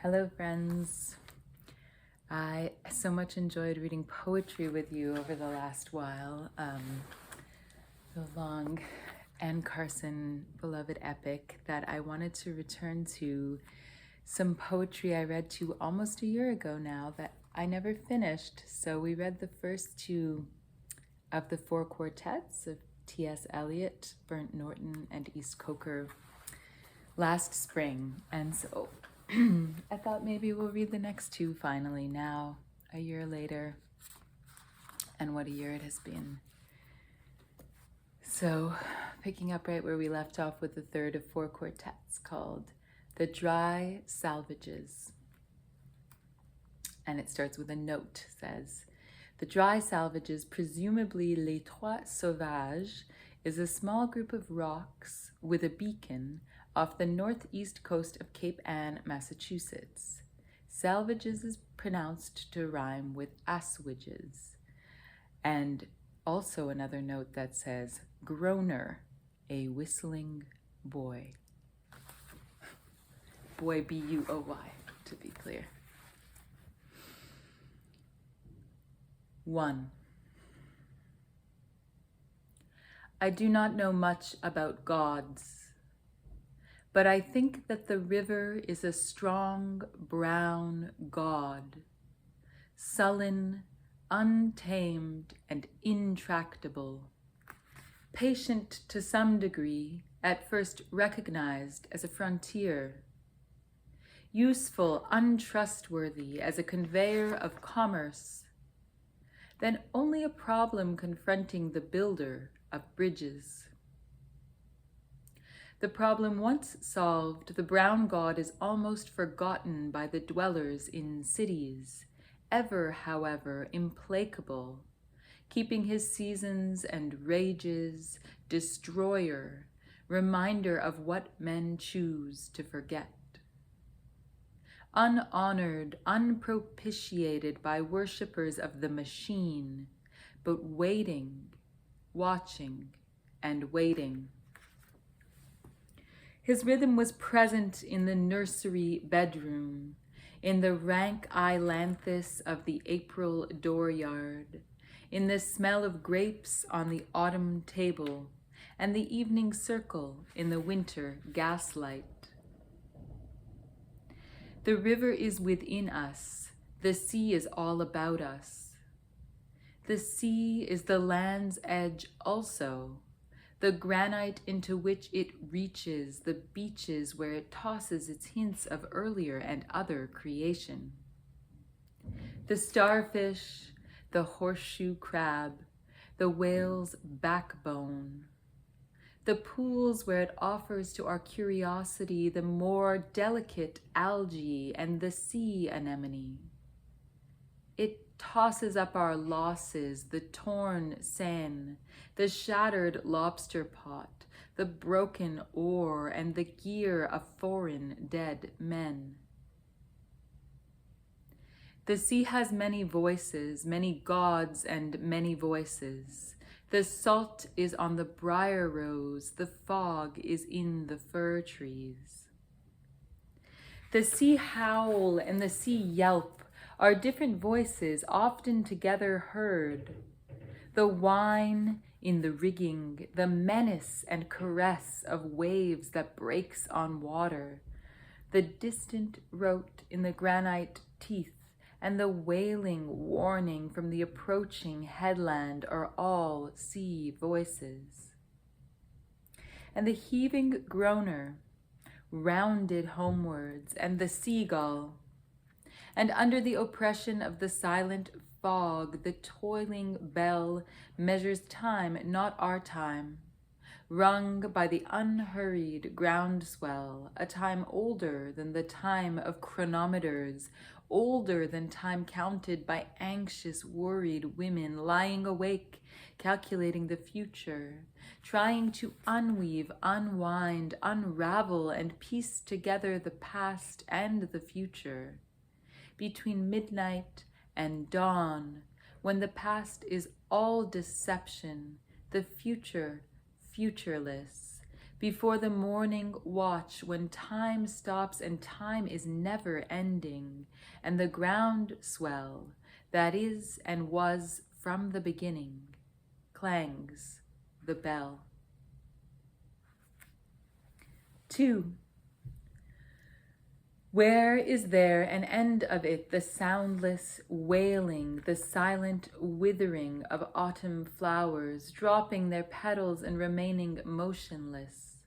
Hello, friends. I so much enjoyed reading poetry with you over the last while. The long Anne Carson beloved epic that I wanted to return to some poetry I read to almost a year ago now that I never finished. So we read the first two of the four quartets of T.S. Eliot, Burnt Norton, and East Coker last spring. And so I thought maybe we'll read the next two finally now, a year later. And what a year it has been. So, picking up right where we left off with the third of four quartets called the Dry Salvages. And it starts with a note, says, the Dry Salvages, presumably les Trois Sauvages, is a small group of rocks with a beacon off the northeast coast of Cape Ann, Massachusetts. Salvages is pronounced to rhyme with assuages. And also another note that says, groaner, a whistling boy. Boy, B-U-O-Y, to be clear. 1. I do not know much about gods, but I think that the river is a strong brown god, sullen, untamed, and intractable, patient to some degree, at first recognized as a frontier, useful, untrustworthy as a conveyor of commerce, then only a problem confronting the builder of bridges. The problem once solved, the brown god is almost forgotten by the dwellers in cities, ever, however, implacable, keeping his seasons and rages, destroyer, reminder of what men choose to forget. Unhonored, unpropitiated by worshippers of the machine, but waiting, watching, and waiting. His rhythm was present in the nursery bedroom, in the rank ailanthus of the April dooryard, in the smell of grapes on the autumn table, and the evening circle in the winter gaslight. The river is within us. The sea is all about us. The sea is the land's edge also, the granite into which it reaches, the beaches where it tosses its hints of earlier and other creation. The starfish, the horseshoe crab, the whale's backbone, the pools where it offers to our curiosity the more delicate algae and the sea anemone. It tosses up our losses, the torn seine, the shattered lobster pot, the broken oar, and the gear of foreign dead men. The sea has many voices, many gods and many voices. The salt is on the briar rose, the fog is in the fir trees. The sea howl and the sea yelp are different voices, often together heard. The whine in the rigging, the menace and caress of waves that breaks on water, the distant rote in the granite teeth, and the wailing warning from the approaching headland are all sea voices. And the heaving groaner, rounded homewards, and the seagull, and under the oppression of the silent fog, the toiling bell measures time, not our time, rung by the unhurried groundswell, a time older than the time of chronometers, older than time counted by anxious, worried women lying awake, calculating the future, trying to unweave, unwind, unravel, and piece together the past and the future. Between midnight and dawn, when the past is all deception, the future futureless, before the morning watch when time stops and time is never ending, and the ground swell that is and was from the beginning clangs the bell. 2. Where is there an end of it, the soundless wailing, the silent withering of autumn flowers, dropping their petals and remaining motionless?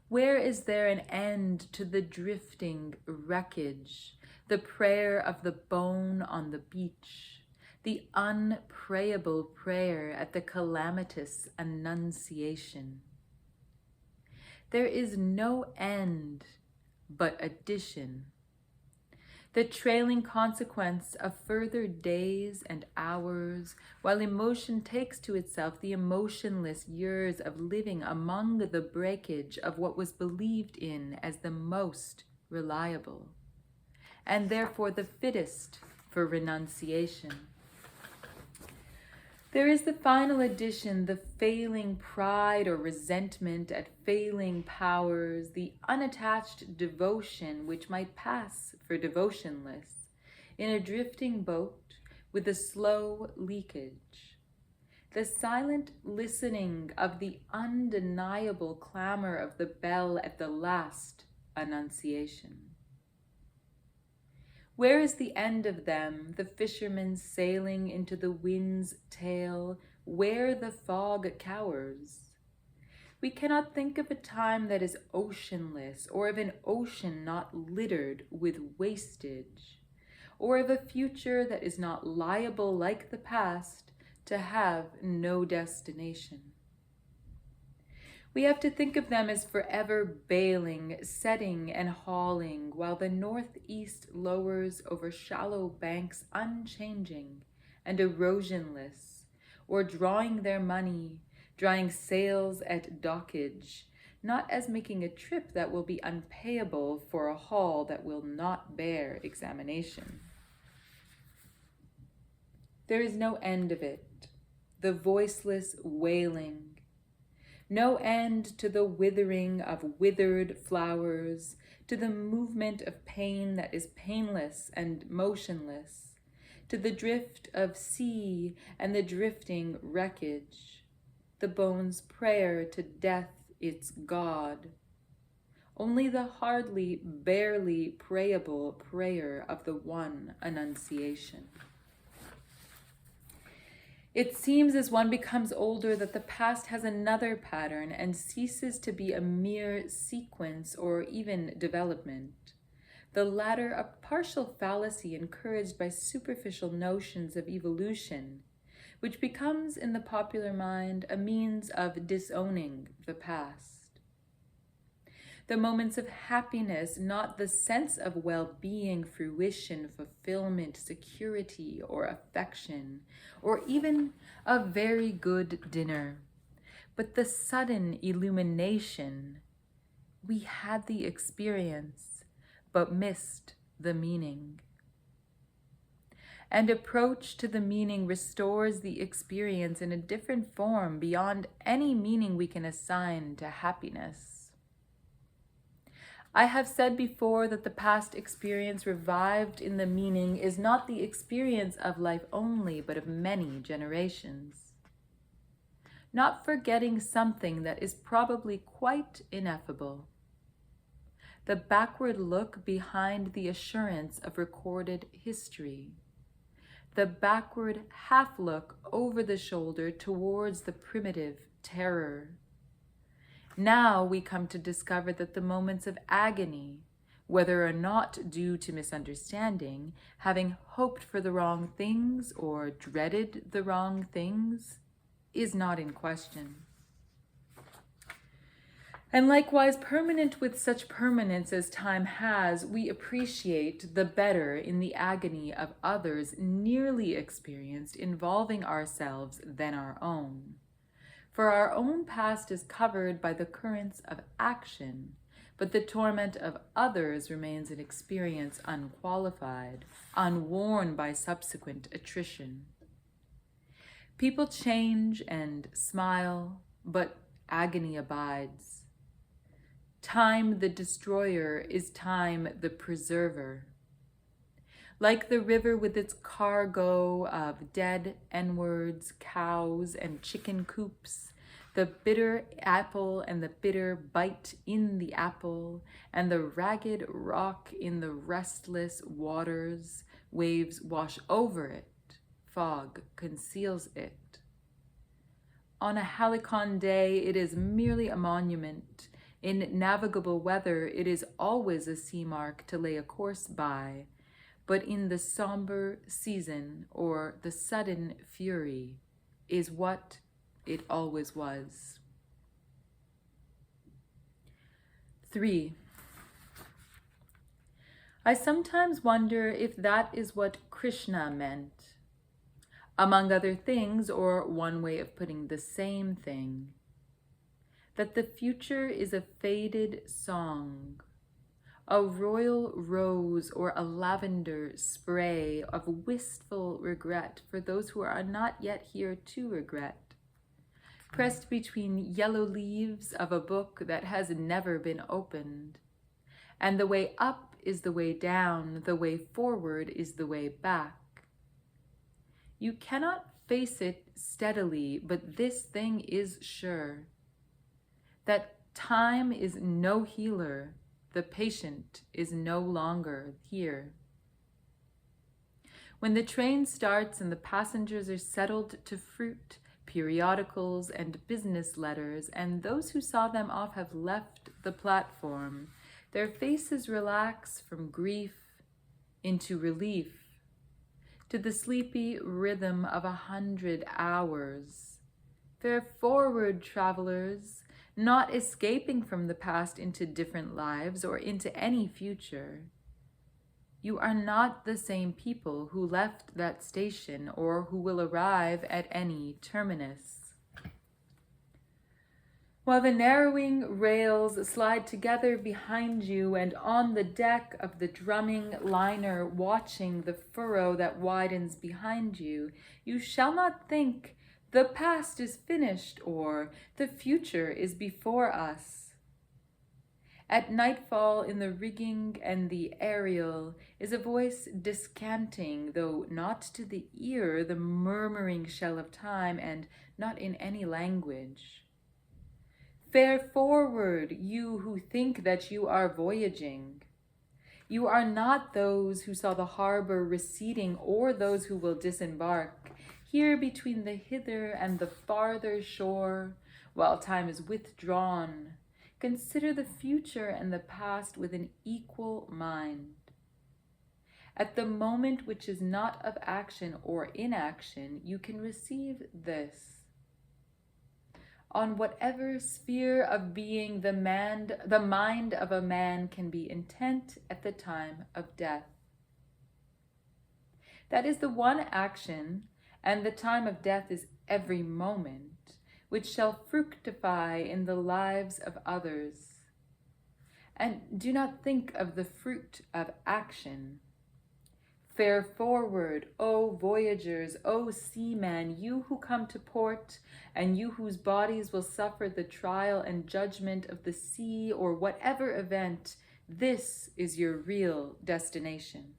Where is there an end to the drifting wreckage, the prayer of the bone on the beach, the unprayable prayer at the calamitous annunciation? There is no end but addition, the trailing consequence of further days and hours, while emotion takes to itself the emotionless years of living among the breakage of what was believed in as the most reliable, and therefore the fittest for renunciation. There is the final addition, the failing pride or resentment at failing powers, the unattached devotion which might pass for devotionless, in a drifting boat with a slow leakage, the silent listening of the undeniable clamor of the bell at the last annunciation. Where is the end of them, the fishermen sailing into the wind's tail, where the fog cowers? We cannot think of a time that is oceanless, or of an ocean not littered with wastage, or of a future that is not liable, like the past, to have no destination. We have to think of them as forever bailing, setting and hauling, while the northeast lowers over shallow banks unchanging and erosionless, or drawing their money, drawing sails at dockage, not as making a trip that will be unpayable for a haul that will not bear examination. There is no end of it, the voiceless wailing, no end to the withering of withered flowers, to the movement of pain that is painless and motionless, to the drift of sea and the drifting wreckage, the bone's prayer to death its God, only the hardly, barely prayable prayer of the one annunciation. It seems as one becomes older that the past has another pattern and ceases to be a mere sequence or even development, the latter a partial fallacy encouraged by superficial notions of evolution, which becomes in the popular mind a means of disowning the past. The moments of happiness, not the sense of well-being, fruition, fulfillment, security, or affection, or even a very good dinner, but the sudden illumination. We had the experience, but missed the meaning. And approach to the meaning restores the experience in a different form beyond any meaning we can assign to happiness. I have said before that the past experience revived in the meaning is not the experience of life only, but of many generations. Not forgetting something that is probably quite ineffable. The backward look behind the assurance of recorded history. The backward half look over the shoulder towards the primitive terror. Now we come to discover that the moments of agony, whether or not due to misunderstanding, having hoped for the wrong things or dreaded the wrong things, is not in question. And likewise, permanent with such permanence as time has, we appreciate the better in the agony of others nearly experienced involving ourselves than our own. For our own past is covered by the currents of action, but the torment of others remains an experience unqualified, unworn by subsequent attrition. People change and smile, but agony abides. Time the destroyer is time the preserver. Like the river with its cargo of dead N-words, cows, and chicken coops, the bitter apple and the bitter bite in the apple, and the ragged rock in the restless waters, waves wash over it, fog conceals it. On a halcyon day, it is merely a monument. In navigable weather, it is always a sea mark to lay a course by. But in the somber season or the sudden fury is what it always was. 3. I sometimes wonder if that is what Krishna meant. Among other things, or one way of putting the same thing, that the future is a faded song, a royal rose or a lavender spray of wistful regret for those who are not yet here to regret, pressed between yellow leaves of a book that has never been opened. And the way up is the way down, the way forward is the way back. You cannot face it steadily, but this thing is sure, that time is no healer, the patient is no longer here. When the train starts and the passengers are settled to fruit, periodicals, and business letters, and those who saw them off have left the platform, their faces relax from grief into relief, to the sleepy rhythm of 100 hours. Fare forward, travelers, not escaping from the past into different lives or into any future. You are not the same people who left that station or who will arrive at any terminus. While the narrowing rails slide together behind you and on the deck of the drumming liner watching the furrow that widens behind you, you shall not think the past is finished or the future is before us. At nightfall in the rigging and the aerial is a voice descanting, though not to the ear, the murmuring shell of time, and not in any language. Fare forward, you who think that you are voyaging. You are not those who saw the harbor receding or those who will disembark. Here between the hither and the farther shore, while time is withdrawn, consider the future and the past with an equal mind. At the moment which is not of action or inaction, you can receive this. On whatever sphere of being the mind of a man can be intent at the time of death. That is the one action, and the time of death is every moment, which shall fructify in the lives of others. And do not think of the fruit of action. Fare forward, O voyagers, O seamen, you who come to port, and you whose bodies will suffer the trial and judgment of the sea or whatever event, this is your real destination.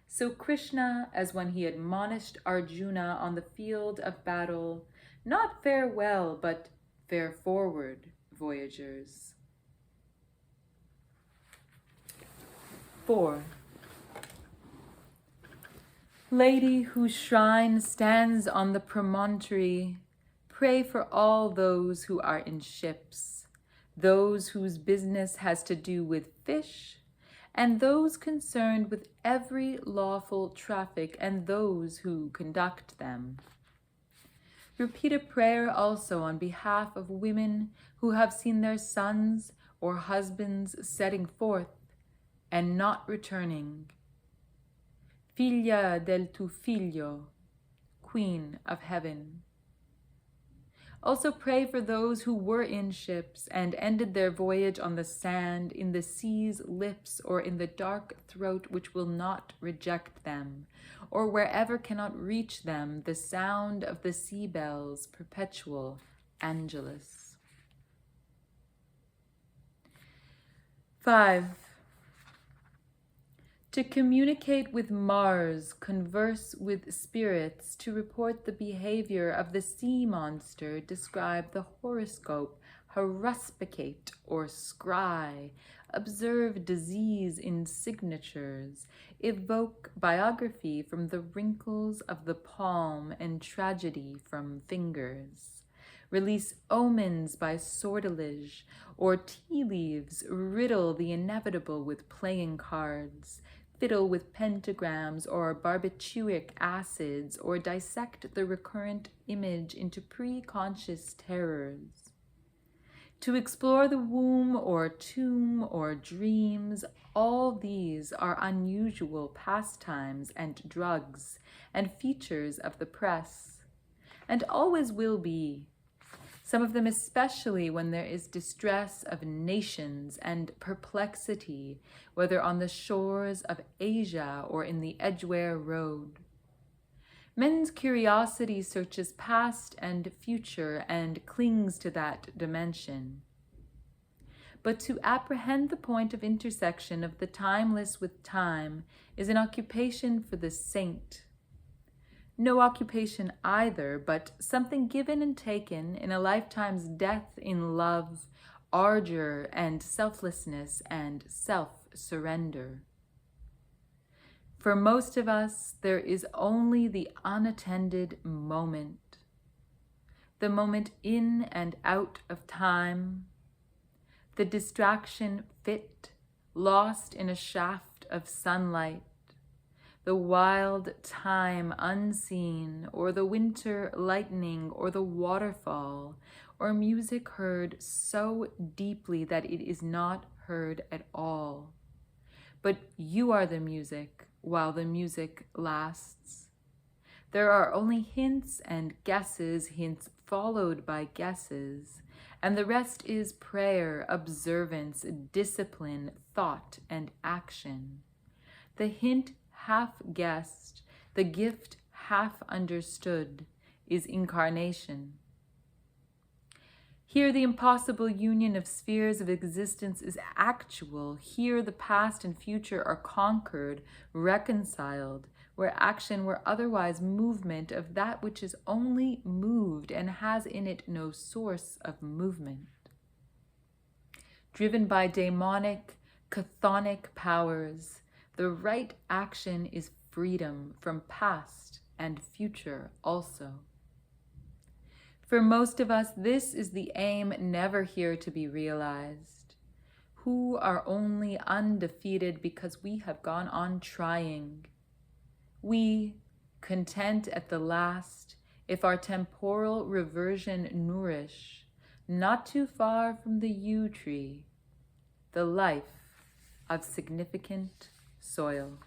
So Krishna, as when he admonished Arjuna on the field of battle, not farewell, but fare forward, voyagers. 4. Lady whose shrine stands on the promontory, pray for all those who are in ships, those whose business has to do with fish, and those concerned with every lawful traffic, and those who conduct them. Repeat a prayer also on behalf of women who have seen their sons or husbands setting forth and not returning. Figlia del tu figlio, Queen of Heaven. Also pray for those who were in ships and ended their voyage on the sand, in the sea's lips, or in the dark throat which will not reject them, or wherever cannot reach them the sound of the sea bells, perpetual Angelus. 5. To communicate with Mars, converse with spirits, to report the behavior of the sea monster, describe the horoscope, haruspicate or scry, observe disease in signatures, evoke biography from the wrinkles of the palm and tragedy from fingers. Release omens by sortilege, or tea leaves riddle the inevitable with playing cards, fiddle with pentagrams or barbituric acids, or dissect the recurrent image into pre-conscious terrors. To explore the womb or tomb or dreams, all these are unusual pastimes and drugs and features of the press, and always will be. Some of them especially when there is distress of nations and perplexity, whether on the shores of Asia or in the Edgware Road. Men's curiosity searches past and future and clings to that dimension. But to apprehend the point of intersection of the timeless with time is an occupation for the saint. No occupation either, but something given and taken in a lifetime's death in love, ardor and selflessness and self-surrender. For most of us, there is only the unattended moment, the moment in and out of time, the distraction fit, lost in a shaft of sunlight, the wild time unseen, or the winter lightning, or the waterfall, or music heard so deeply that it is not heard at all. But you are the music while the music lasts. There are only hints and guesses, hints followed by guesses, and the rest is prayer, observance, discipline, thought, and action. The hint half guessed, the gift half understood, is incarnation. Here the impossible union of spheres of existence is actual. Here the past and future are conquered, reconciled, where action were otherwise movement of that which is only moved and has in it no source of movement. Driven by daemonic, chthonic powers, the right action is freedom from past and future also. For most of us, this is the aim never here to be realized, who are only undefeated because we have gone on trying. We, content at the last, if our temporal reversion nourish, not too far from the yew tree, the life of significant soil.